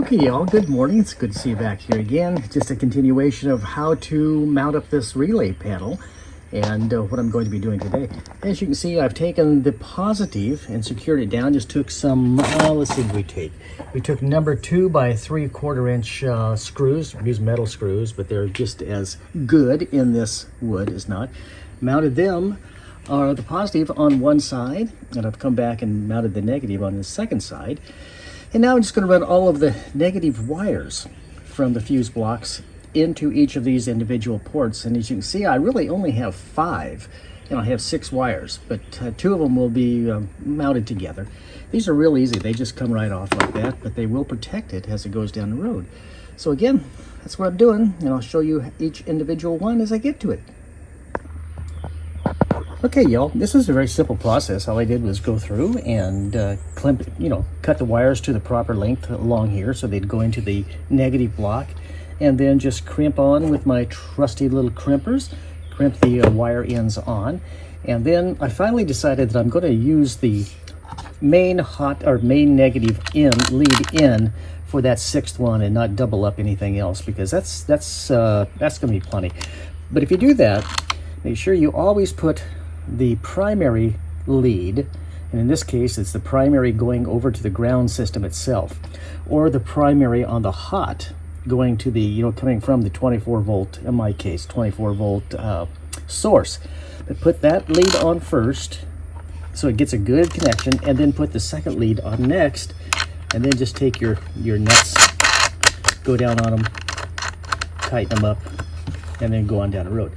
Okay, y'all, good morning. It's good to see you back here again. Just a continuation of how to mount up this relay panel and what I'm going to be doing today. As you can see, I've taken the positive and secured it down. Just took some, let's see what we take. We took number 2 by 3/4 inch screws. These metal screws, but they're just as good in this wood as not. Mounted them, the positive on one side, and I've come back and mounted the negative on the second side. And now I'm just going to run all of the negative wires from the fuse blocks into each of these individual ports. And as you can see, I really only have 5, and I have 6 wires, but 2 of them will be mounted together. These are real easy. They just come right off like that, but they will protect it as it goes down the road. So again, that's what I'm doing, and I'll show you each individual one as I get to it. Okay, y'all, this is a very simple process. All I did was go through and cut the wires to the proper length along here so they'd go into the negative block, and then just crimp on with my trusty little crimpers, crimp the wire ends on. And then I finally decided that I'm going to use the main negative lead in for that 6th one and not double up anything else, because that's going to be plenty. But if you do that, make sure you always put the primary lead, and in this case it's the primary going over to the ground system itself, or the primary on the hot going to the coming from the 24 volt, in my case 24 volt source. But put that lead on first so it gets a good connection, and then put the second lead on next, and then just take your nuts, go down on them, tighten them up, and then go on down the road.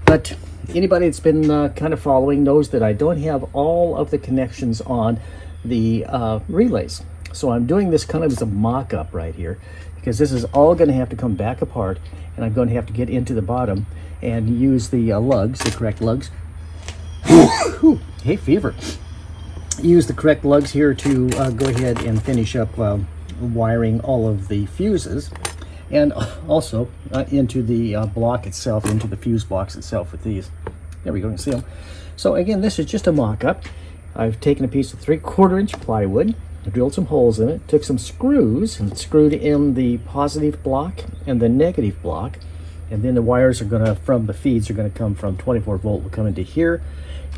But anybody that's been kind of following knows that I don't have all of the connections on the relays. So I'm doing this kind of as a mock-up right here, because this is all going to have to come back apart, and I'm going to have to get into the bottom and use the lugs, the correct lugs. Hey, fever. Use the correct lugs here to go ahead and finish up wiring all of the fuses, and also into the block itself, into the fuse blocks itself with these. There we go, you can see them. So again, this is just a mock-up. I've taken a piece of 3/4 inch plywood, drilled some holes in it, took some screws and screwed in the positive block and the negative block, and then the wires are gonna, from the feeds, are gonna come from 24 volt, will come into here,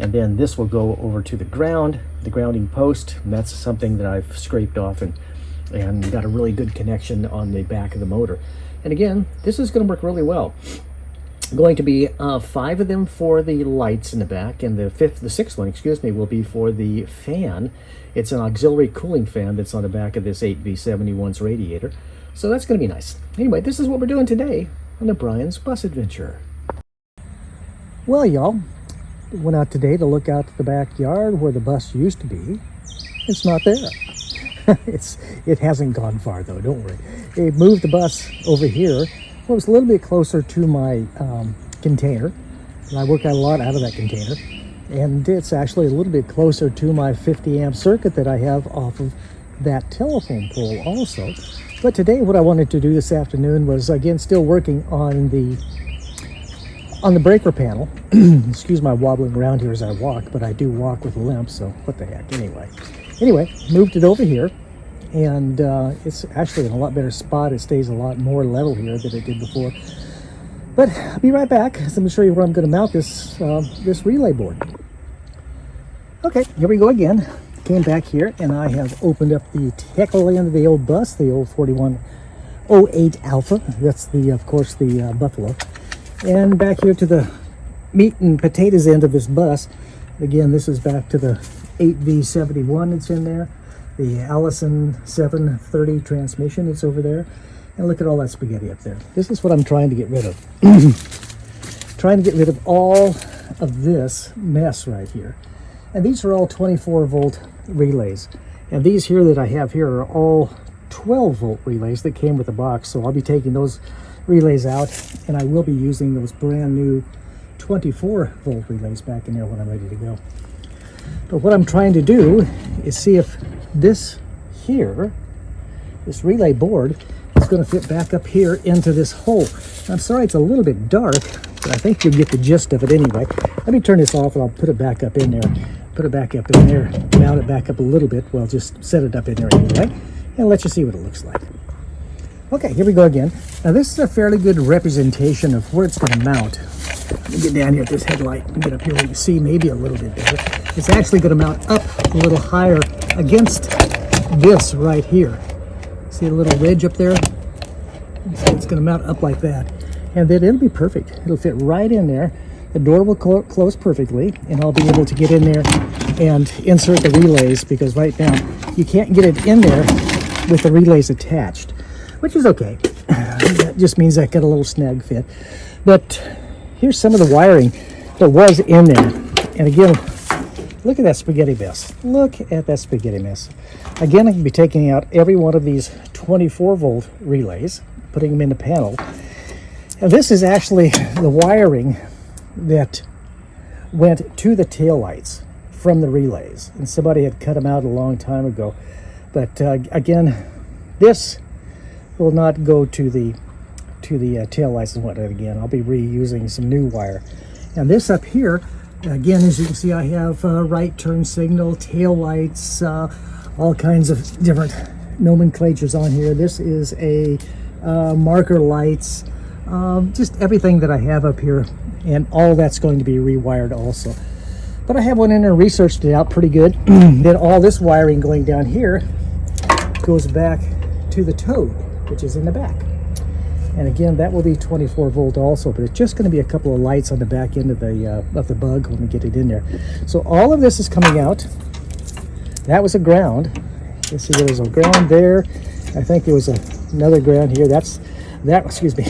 and then this will go over to the ground, the grounding post, and that's something that I've scraped off and got a really good connection on the back of the motor. And again, this is going to work really well. Going to be 5 of them for the lights in the back, and the 6th one, excuse me, will be for the fan. It's an auxiliary cooling fan that's on the back of this 8V71's radiator. So that's going to be nice. Anyway, this is what we're doing today on the Brian's Bus Adventure. Well, y'all, went out today to look out the backyard where the bus used to be. It's not there. It hasn't gone far though, don't worry. They moved the bus over here. Well, it was a little bit closer to my container, and I work out a lot out of that container. And it's actually a little bit closer to my 50 amp circuit that I have off of that telephone pole also. But today what I wanted to do this afternoon was, again, still working on the breaker panel. Excuse my wobbling around here as I walk, but I do walk with a limp, so what the heck. Anyway, moved it over here, and it's actually in a lot better spot. It stays a lot more level here than it did before. But I'll be right back. So I'm going to show you where I'm going to mount this relay board. Okay, here we go again. Came back here, and I have opened up the tail end of the old bus, the old 4108 Alpha. That's of course the Buffalo. And back here to the meat and potatoes end of this bus. Again, this is back to the 8V71 that's in there, the Allison 730 transmission that's over there, and look at all that spaghetti up there. This is what I'm trying to get rid of. Trying to get rid of all of this mess right here. And these are all 24 volt relays, and these here that I have here are all 12 volt relays that came with the box. So I'll be taking those relays out, and I will be using those brand new 24 volt relays back in there when I'm ready to go. But what I'm trying to do is see if this relay board is going to fit back up here into this hole. I'm sorry it's a little bit dark, but I think you'll get the gist of it anyway. Let me turn this off and I'll put it back up in there. Put it back up in there, mount it back up a little bit. Well, just set it up in there anyway, and let you see what it looks like. Okay, here we go again. Now this is a fairly good representation of where it's going to mount. Let me get down here at this headlight and get up here where you see maybe a little bit better. It's actually going to mount up a little higher against this right here. See a little ridge up there? So it's going to mount up like that. And then it'll be perfect. It'll fit right in there. The door will close perfectly, and I'll be able to get in there and insert the relays, because right now you can't get it in there with the relays attached, which is okay. That just means I got a little snag fit. But here's some of the wiring that was in there. And again, look at that spaghetti mess. Look at that spaghetti mess. Again, I can be taking out every one of these 24-volt relays, putting them in the panel. And this is actually the wiring that went to the taillights from the relays, and somebody had cut them out a long time ago. But again, this will not go to the taillights and whatnot. Again, I'll be reusing some new wire. And this up here, again, as you can see, I have right turn signal, taillights, all kinds of different nomenclatures on here. This is a marker lights, just everything that I have up here, and all that's going to be rewired also. But I have one in there, researched it out pretty good. Then all this wiring going down here goes back to the Toad, which is in the back. And again, that will be 24 volt also, but it's just going to be a couple of lights on the back end of the Bug when we get it in there. So all of this is coming out. That was a ground. You see there was a ground there. I think there was another ground here. Excuse me,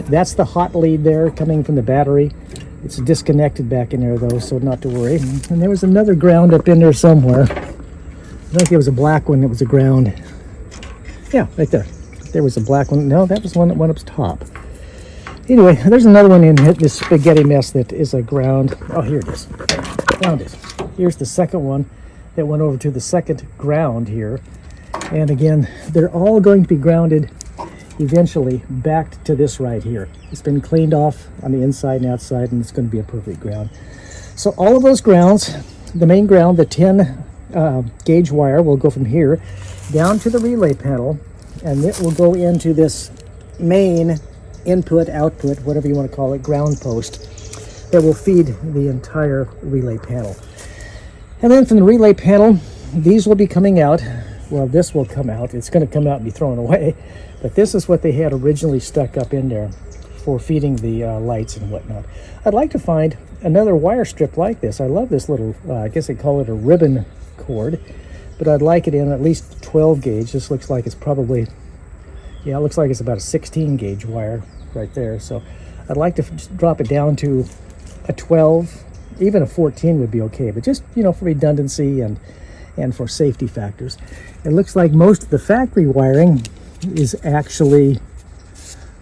that's the hot lead there coming from the battery. It's disconnected back in there though, so not to worry. And there was another ground up in there somewhere. I think there was a black one that was a ground. Yeah, right there. There was a black one. No, that was one that went up top. Anyway, there's another one in this spaghetti mess that is a ground. Oh, here it is. Found it. Here's the second one that went over to the second ground here. And again, they're all going to be grounded eventually back to this right here. It's been cleaned off on the inside and outside, and it's going to be a perfect ground. So all of those grounds, the main ground, the 10 gauge wire will go from here down to the relay panel, and it will go into this main input, output, whatever you want to call it, ground post that will feed the entire relay panel. And then from the relay panel, these will be coming out. Well, this will come out. It's going to come out and be thrown away. But this is what they had originally stuck up in there for feeding the lights and whatnot. I'd like to find another wire strip like this. I love this little, I guess they call it a ribbon cord, but I'd like it in at least 12 gauge. This looks like it's probably, yeah, it looks like it's about a 16 gauge wire right there. So I'd like to drop it down to a 12, even a 14 would be okay, but just, you know, for redundancy and for safety factors. It looks like most of the factory wiring is actually,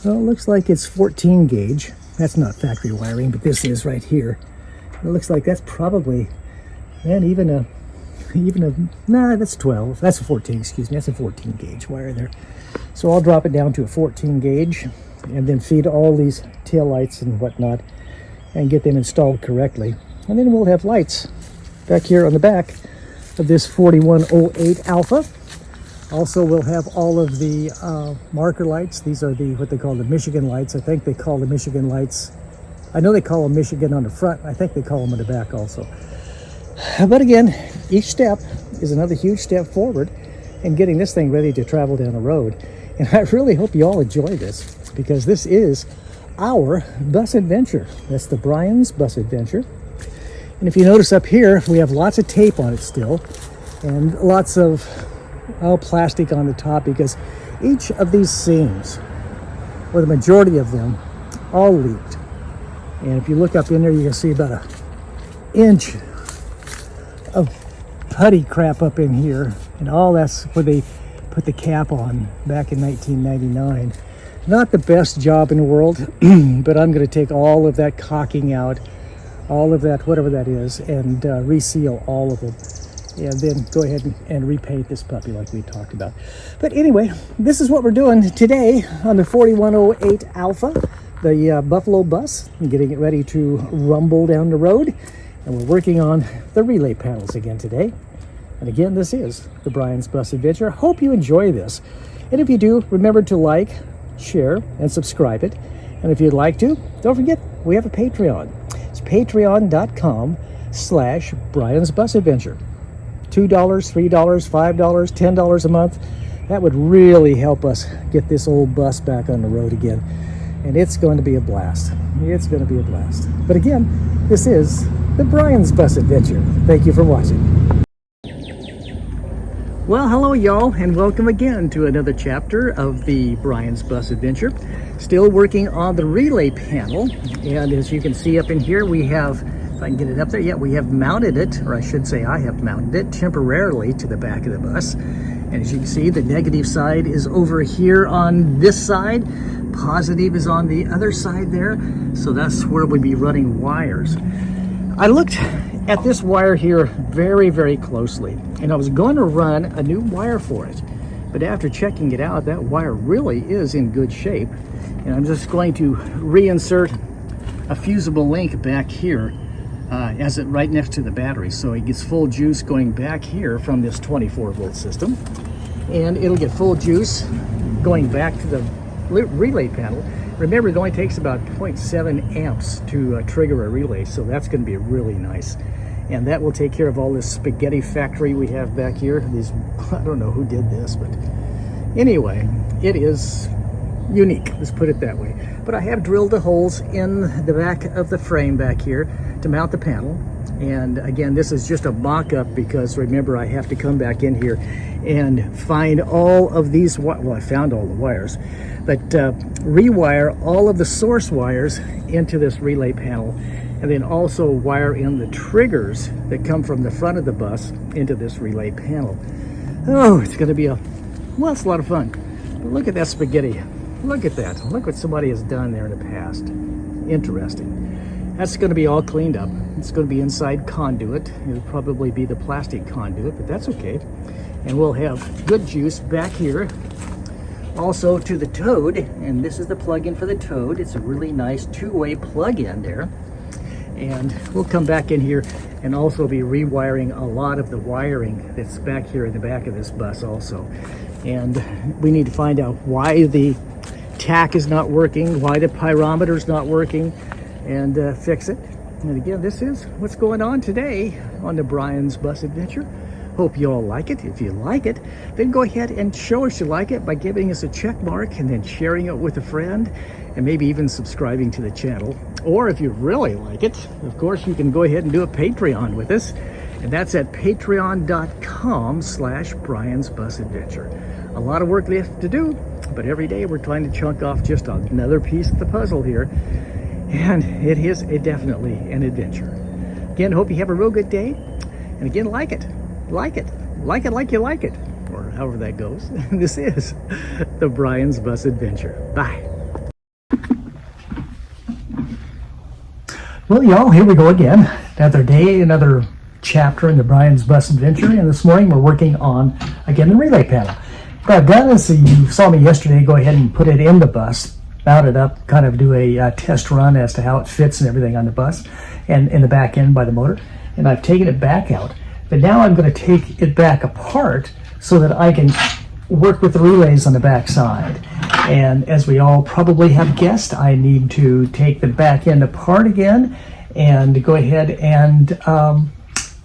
well, it looks like it's 14 gauge. That's not factory wiring, but this is right here. It looks like that's probably, man, even a, nah, that's 12. That's a 14, excuse me. That's a 14 gauge wire there. So I'll drop it down to a 14 gauge and then feed all these tail lights and whatnot and get them installed correctly. And then we'll have lights back here on the back of this 4108 Alpha. Also, we'll have all of the marker lights. These are what they call the Michigan lights. I think they call the Michigan lights, I know they call them Michigan on the front. I think they call them on the back also. But again, each step is another huge step forward in getting this thing ready to travel down the road. And I really hope you all enjoy this, because this is our bus adventure. That's the Brian's Bus Adventure. And if you notice up here, we have lots of tape on it still, and lots of plastic on the top, because each of these seams, or the majority of them, all leaked. And if you look up in there, you can see about an inch of putty crap up in here, and all that's where they put the cap on back in 1999. Not the best job in the world, but I'm going to take all of that caulking out, all of that, whatever that is, and reseal all of them, and then go ahead and repaint this puppy like we talked about. But anyway, this is what we're doing today on the 4108 Alpha, the Buffalo bus, and getting it ready to rumble down the road. And we're working on the relay panels again today. And again, this is the Brian's Bus Adventure. Hope you enjoy this. And if you do, remember to like, share, and subscribe it. And if you'd like to, don't forget, we have a Patreon. It's patreon.com/Brian's Bus Adventure. $2, $3, $5, $10 a month. That would really help us get this old bus back on the road again. And it's going to be a blast. It's going to be a blast. But again, this is the Brian's Bus Adventure. Thank you for watching. Well, hello y'all, and welcome again to another chapter of the Brian's Bus Adventure. Still working on the relay panel, and as you can see up in here, we have, if I can get it up there, yeah, we have mounted it, or I should say I have mounted it temporarily to the back of the bus. And as you can see, the negative side is over here on this side, positive is on the other side there, so that's where we'll be running wires. I looked at this wire here very, very closely, and I was going to run a new wire for it, but after checking it out, that wire really is in good shape, and I'm just going to reinsert a fusible link back here as it right next to the battery, so it gets full juice going back here from this 24-volt system, and it'll get full juice going back to the relay panel. Remember, it only takes about 0.7 amps to trigger a relay, so that's going to be really nice. And that will take care of all this spaghetti factory we have back here. These, I don't know who did this, but anyway, it is unique, let's put it that way. But I have drilled the holes in the back of the frame back here to mount the panel. And again, this is just a mock-up because remember, I have to come back in here and find all of these, well, I found all the wires, but rewire all of the source wires into this relay panel, and then also wire in the triggers that come from the front of the bus into this relay panel. Oh, it's going to be well, it's a lot of fun. But look at that spaghetti. Look at that. Look what somebody has done there in the past. Interesting. That's going to be all cleaned up. It's going to be inside conduit. It'll probably be the plastic conduit, but that's okay. And we'll have good juice back here. Also to the Toad, and this is the plug-in for the Toad. It's a really nice two-way plug-in there. And we'll come back in here and also be rewiring a lot of the wiring that's back here in the back of this bus also. And we need to find out why the tach is not working, why the pyrometer is not working, and fix it. And again, this is what's going on today on the Brian's Bus Adventure. Hope you all like it. If you like it, then go ahead and show us you like it by giving us a check mark and then sharing it with a friend, and maybe even subscribing to the channel. Or if you really like it, of course, you can go ahead and do a Patreon with us, and that's at patreon.com/Brian's Bus Adventure. A lot of work left to do, but every day we're trying to chunk off just another piece of the puzzle here, and it is definitely an adventure. Again, hope you have a real good day, and again, like it like you like it, or however that goes. This is the Brian's Bus Adventure. Bye. Well, y'all, here we go again. Another day, another chapter in the Brian's Bus Adventure, and this morning we're working on, again, the relay panel. What I've done is, you saw me yesterday go ahead and put it in the bus, mount it up, kind of do a test run as to how it fits and everything on the bus, and in the back end by the motor, and I've taken it back out. But now I'm going to take it back apart so that I can work with the relays on the back side. And as we all probably have guessed, I need to take the back end apart again and go ahead and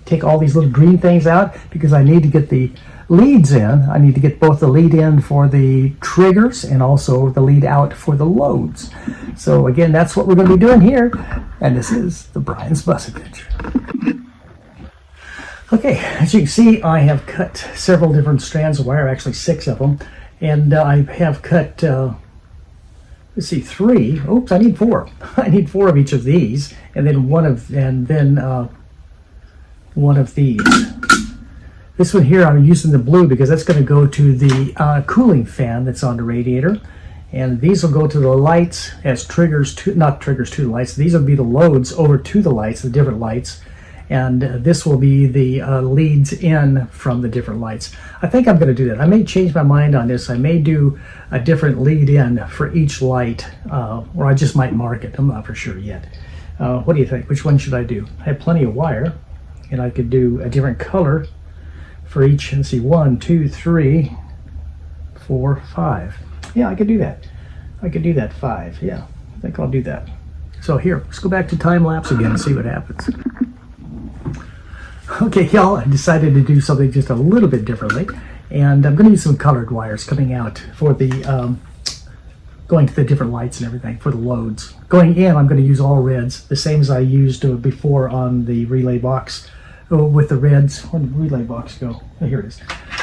take all these little green things out, because I need to get the leads in. I need to get both the lead in for the triggers and also the lead out for the loads. So again, that's what we're going to be doing here. And this is the Brian's Bus Adventure. Okay, as you can see, I have cut several different strands of wire, actually 6 of them, and I have cut, let's see, 3. Oops, I need 4. I need 4 of each of these, and then one of these. This one here, I'm using the blue because that's going to go to the cooling fan that's on the radiator, and these will go to the lights as triggers to, not triggers to the lights. These will be the loads over to the lights, the different lights. And this will be the leads in from the different lights. I think I'm going to do that. I may change my mind on this. I may do a different lead in for each light, or I just might mark it. I'm not for sure yet. What do you think? Which one should I do? I have plenty of wire, and I could do a different color for each. Let's see, 1, 2, 3, 4, 5. Yeah, I could do that. I could do that 5. Yeah, I think I'll do that. So here, let's go back to time lapse again and see what happens. Okay, y'all, I decided to do something just a little bit differently, and I'm going to use some colored wires coming out for the going to the different lights and everything for the loads. Going in, I'm going to use all reds, the same as I used before on the relay box. With the reds, where did the relay box go? Oh, here it is.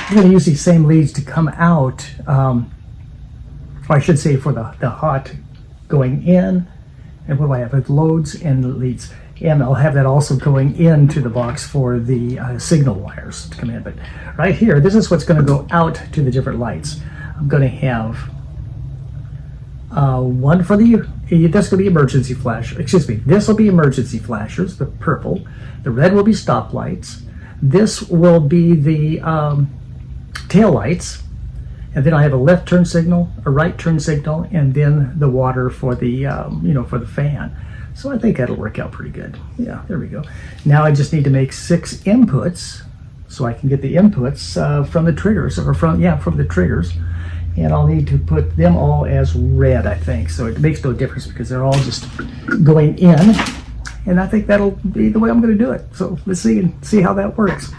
I'm going to use these same leads to come out, or I should say for the hot going in, and what do I have? With loads and leads. And I'll have that also going into the box for the signal wires to come in. But right here, this is what's going to go out to the different lights. I'm going to have one for that's going to be emergency flash. Excuse me. This will be emergency flashers, the purple. The red will be stop lights. This will be the tail lights. And then I have a left turn signal, a right turn signal, and then the water for the for the fan. So I think that'll work out pretty good. Yeah, there we go. Now I just need to make 6 inputs so I can get the inputs from the triggers, or from the triggers. And I'll need to put them all as red, I think. So it makes no difference because they're all just going in. And I think that'll be the way I'm going to do it. So let's see how that works.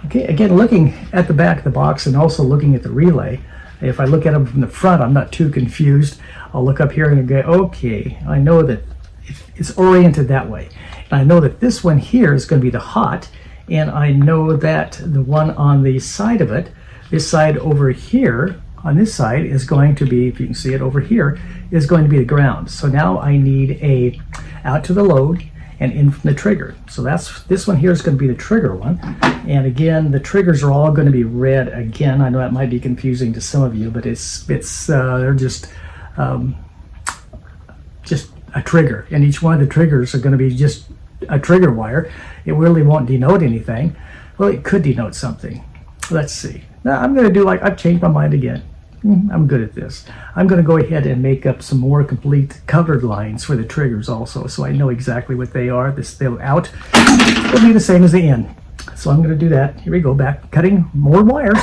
Okay, again, looking at the back of the box and also looking at the relay, if I look at them from the front, I'm not too confused. I'll look up here and go, okay, I know that it's oriented that way. And I know that this one here is going to be the hot, and I know that the one on the side of it, this side over here, on this side is going to be, if you can see it over here, is going to be the ground. So now I need a out to the load and in from the trigger. So this one here is going to be the trigger one. And again, the triggers are all going to be red again. I know that might be confusing to some of you, but they're just a trigger. And each one of the triggers are going to be just a trigger wire. It really won't denote anything. Well, it could denote something. Let's see. Now I'm going to do I've changed my mind again. I'm good at this. I'm going to go ahead and make up some more complete colored lines for the triggers also, so I know exactly what they are. The out will be the same as the in. So I'm going to do that. Here we go, back cutting more wires.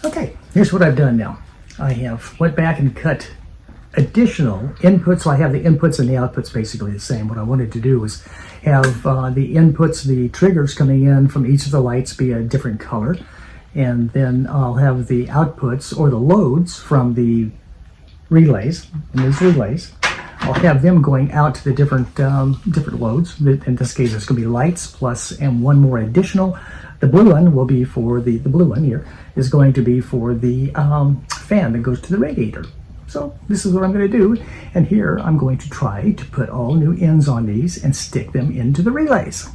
Okay, here's what I've done now. I have went back and cut additional inputs. So I have the inputs and the outputs basically the same. What I wanted to do was have the inputs, the triggers coming in from each of the lights be a different color. And then I'll have the outputs or the loads from the relays, and these relays, I'll have them going out to the different loads. In this case, it's going to be lights plus and one more additional. The blue one will be for the blue one here is going to be for the fan that goes to the radiator. So this is what I'm going to do. And here I'm going to try to put all new ends on these and stick them into the relays.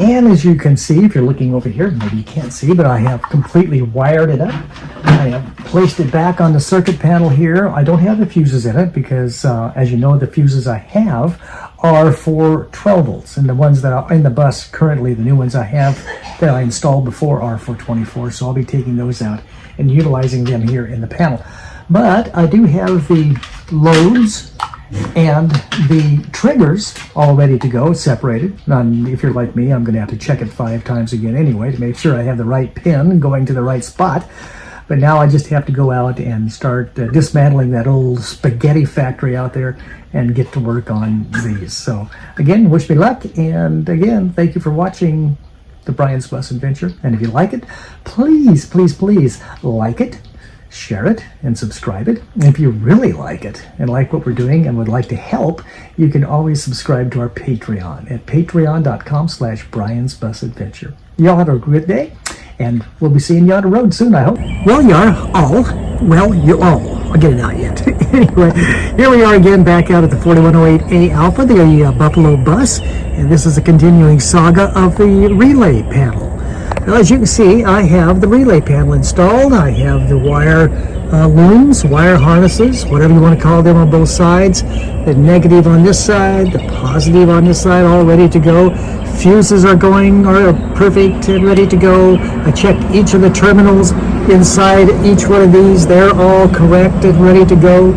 And as you can see, if you're looking over here, maybe you can't see, but I have completely wired it up. I have placed it back on the circuit panel here. I don't have the fuses in it because, as you know, the fuses I have are for 12 volts. And the ones that are in the bus currently, the new ones I have that I installed before are for 24. So I'll be taking those out and utilizing them here in the panel. But I do have the loads and the triggers all ready to go, separated. And if you're like me, I'm going to have to check it 5 times again anyway to make sure I have the right pin going to the right spot. But now I just have to go out and start dismantling that old spaghetti factory out there and get to work on these. So again, wish me luck. And again, thank you for watching the Brian's Bus Adventure. And if you like it, please, please, please like it, share it, and subscribe it. And if you really like it and like what we're doing and would like to help, you can always subscribe to our Patreon at patreon.com/Brian's Bus Adventure. Y'all have a good day, and we'll be seeing you on the road soon, I hope. Well, you all. I'll get it out yet. Anyway, here we are again back out at the 4108A Alpha, the Buffalo bus, and this is a continuing saga of the relay panel. Well, as you can see, I have the relay panel installed. I have the wire looms, wire harnesses, whatever you want to call them, on both sides. The negative on this side, the positive on this side, all ready to go. Fuses are perfect and ready to go. I checked each of the terminals inside each one of these. They're all correct and ready to go.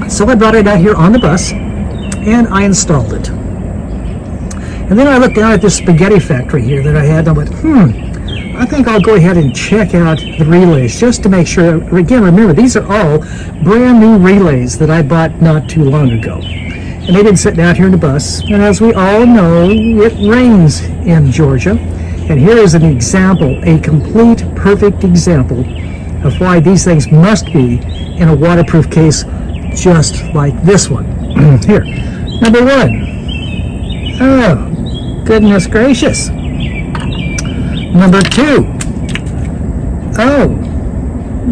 So I brought it out here on the bus and I installed it. And then I looked down at this spaghetti factory here that I had, and I went, I think I'll go ahead and check out the relays just to make sure. Again, remember, these are all brand new relays that I bought not too long ago. And they've been sitting out here in the bus. And as we all know, it rains in Georgia. And here is an example, a complete, perfect example of why these things must be in a waterproof case just like this one. Here, number 1. Oh, goodness gracious. Number 2. Oh,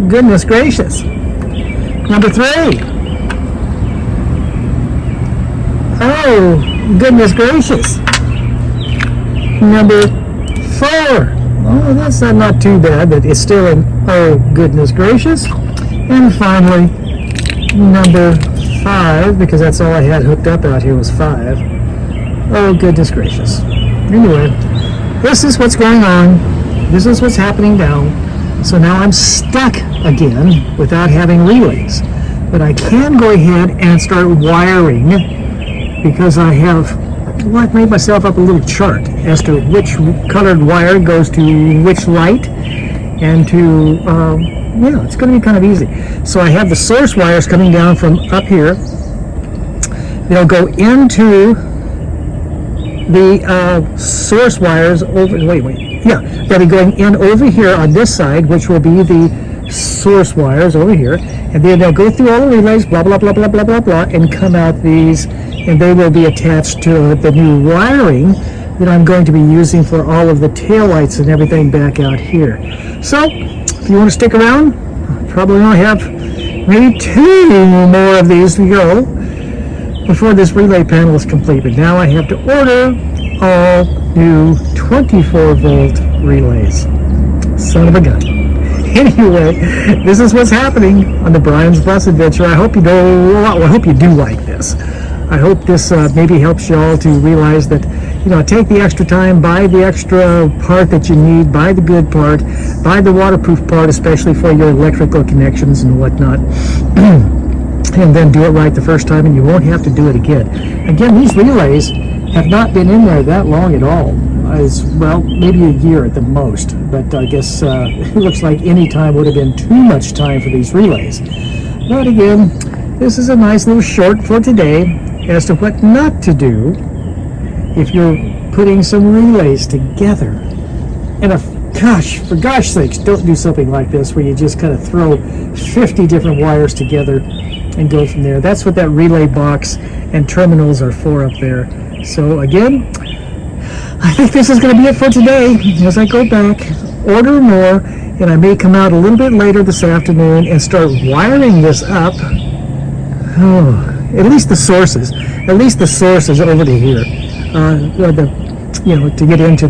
goodness gracious. Number 3. Oh, goodness gracious. Number 4. Oh, that's not too bad, but it's still an oh, goodness gracious. And finally, number 5, because that's all I had hooked up out here was 5. Oh, goodness gracious. Anyway, this is what's going on. This is what's happening now. So now I'm stuck again without having relays. But I can go ahead and start wiring, because I have made myself up a little chart as to which colored wire goes to which light, and to, yeah, it's going to be kind of easy. So I have the source wires coming down from up here. They'll go into the source wires over, they'll be going in over here on this side, which will be the source wires over here, and then they'll go through all the relays, blah, blah, blah, blah, blah, blah, blah, and come out these, and they will be attached to the new wiring that I'm going to be using for all of the taillights and everything back out here. So, if you want to stick around, probably only have maybe 2 more of these to go before this relay panel is complete. But now I have to order all new 24-volt relays. Son of a gun. Anyway, this is what's happening on the Brian's Bus Adventure. I hope you do like this. I hope this maybe helps you all to realize that, take the extra time, buy the extra part that you need, buy the good part, buy the waterproof part, especially for your electrical connections and whatnot, and then do it right the first time, and you won't have to do it again. Again, these relays have not been in there that long at all. Well, maybe a year at the most, but I guess it looks like any time would have been too much time for these relays. But again, this is a nice little short for today as to what not to do if you're putting some relays together. And for gosh sakes, don't do something like this where you just kind of throw 50 different wires together and go from there. That's what that relay box and terminals are for up there. So again, I think this is going to be it for today. As I go back, order more, and I may come out a little bit later this afternoon and start wiring this up. Oh, at least the sources over to here. to get into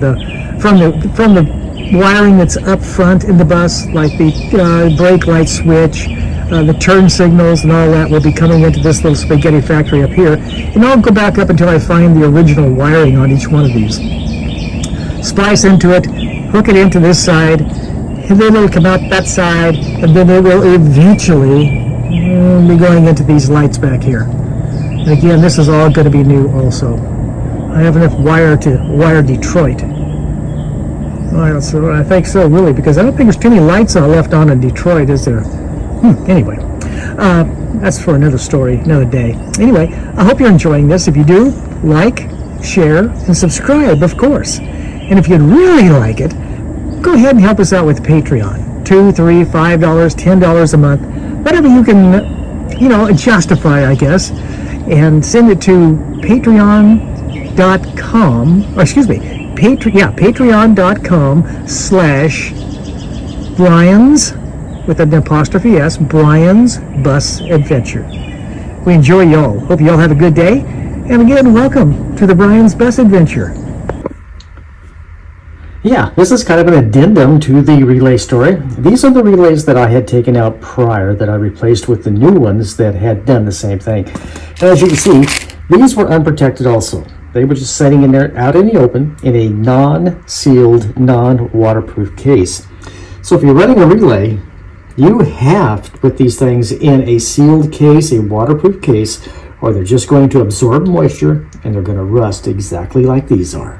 from the wiring that's up front in the bus, like the brake light switch, the turn signals and all that will be coming into this little spaghetti factory up here. And I'll go back up until I find the original wiring on each one of these. Splice into it, hook it into this side, and then it'll come out that side, and then it will eventually be going into these lights back here. And again, this is all going to be new also. I have enough wire to wire Detroit. So I think so, really, because I don't think there's too many lights left on in Detroit, is there? Anyway, that's for another story, another day. Anyway, I hope you're enjoying this. If you do, like, share, and subscribe, of course. And if you'd really like it, go ahead and help us out with Patreon. $2, $3, $5, $10 a month, whatever you can, justify, I guess, and send it to patreon.com, patreon.com/Brian's, with an apostrophe S, Brian's Bus Adventure. We enjoy y'all. Hope y'all have a good day. And again, welcome to the Brian's Bus Adventure. Yeah, this is kind of an addendum to the relay story. These are the relays that I had taken out prior that I replaced with the new ones that had done the same thing. And as you can see, these were unprotected also. They were just sitting in there out in the open in a non-sealed, non-waterproof case. So if you're running a relay, you have to put these things in a sealed case, a waterproof case, or they're just going to absorb moisture and they're going to rust exactly like these are.